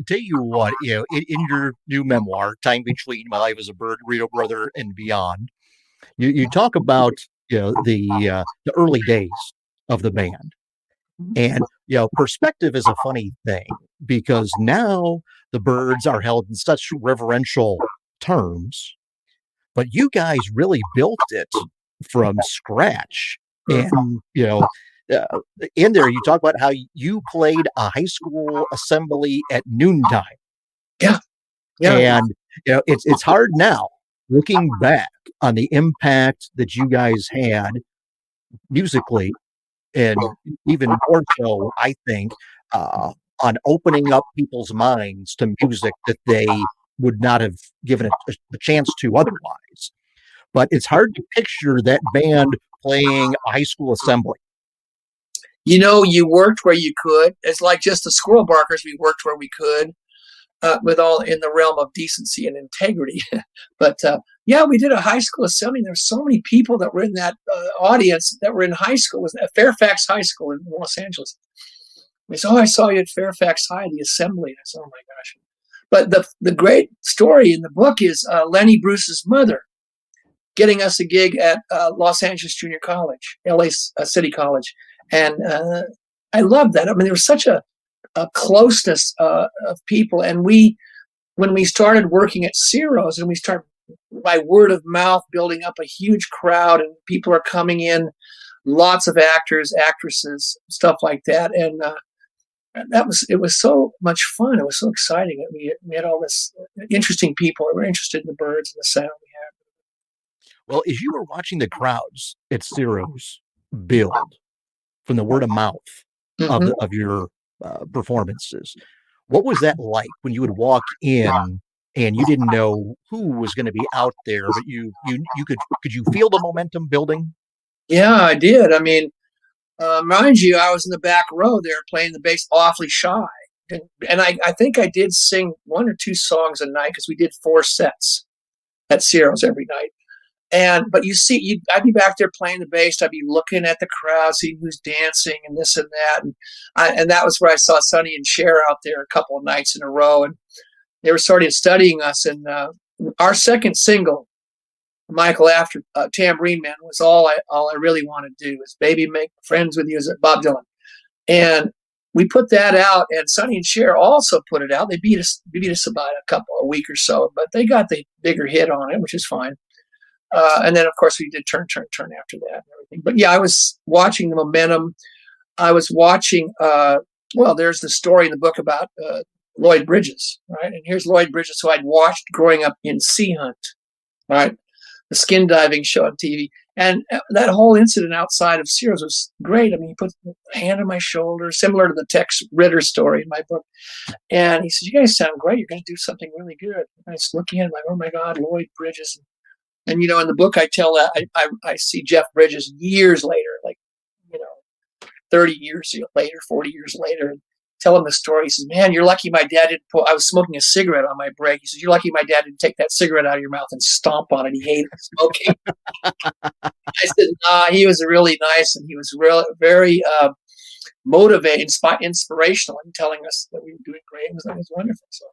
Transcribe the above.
tell you what, in your new memoir, Time Between My Life as a Bird, Burrito Brother, and Beyond, you talk about the early days of the band. And, perspective is a funny thing because now the Byrds are held in such reverential terms, but you guys really built it from scratch. And, uh, in there, you talk about how you played a high school assembly at noontime. Yeah. Yeah. And, it's hard now looking back on the impact that you guys had musically, and even more so, I think, on opening up people's minds to music that they would not have given it a chance to otherwise. But it's hard to picture that band playing a high school assembly. You worked where you could. It's like just the Squirrel Barkers. We worked where we could, with all in the realm of decency and integrity. But yeah, we did a high school assembly. There were so many people that were in that audience that were in high school. It was at Fairfax High School in Los Angeles. They said, "Oh, I saw you at Fairfax High, the assembly." And I said, "Oh my gosh!" But the great story in the book is Lenny Bruce's mother getting us a gig at Los Angeles Junior College, LA City College, and I loved that. I mean, there was such a closeness of people, and when we started working at Ciro's, and we started by word of mouth building up a huge crowd, and people are coming in, lots of actors, actresses, stuff like that, and it was so much fun. It was so exciting. We had all this interesting people that were interested in the Byrds and the sound we had. Well, as you were watching the crowds at Ciro's build from the word of mouth Mm-hmm. of your performances, what was that like when you would walk in and you didn't know who was going to be out there, but you could you feel the momentum building? Yeah, I did. I mean, mind you, I was in the back row there playing the bass, awfully shy. And I think I did sing one or two songs a night because we did 4 sets at Ciro's every night. But you see, I'd be back there playing the bass. I'd be looking at the crowd, seeing who's dancing and this and that. And that was where I saw Sonny and Cher out there a couple of nights in a row. And they were sort of studying us. And our second single, Michael After Tambourine Man, was all I really wanted to do was "Baby Make Friends with You," as Bob Dylan. And we put that out, and Sonny and Cher also put it out. They beat us about a week or so, but they got the bigger hit on it, which is fine. And then, of course, we did Turn, Turn, Turn after that and everything. But yeah, I was watching the momentum. I was watching, there's the story in the book about Lloyd Bridges, right? And here's Lloyd Bridges, who I'd watched growing up in Sea Hunt, right? The skin diving show on TV. And that whole incident outside of Ciro's was great. I mean, he put a hand on my shoulder, similar to the Tex Ritter story in my book. And he said, "You guys sound great. You're going to do something really good." And I was looking at him like, "Oh my God, Lloyd Bridges." And, in the book, I tell that I see Jeff Bridges years later, like, 30 years later, 40 years later, and tell him the story. He says, "Man, you're lucky my dad didn't I was smoking a cigarette on my break." He says, "You're lucky my dad didn't take that cigarette out of your mouth and stomp on it. He hated smoking." I said, "Nah, he was really nice, and he was very motivating, inspirational in telling us that we were doing great. It was wonderful." So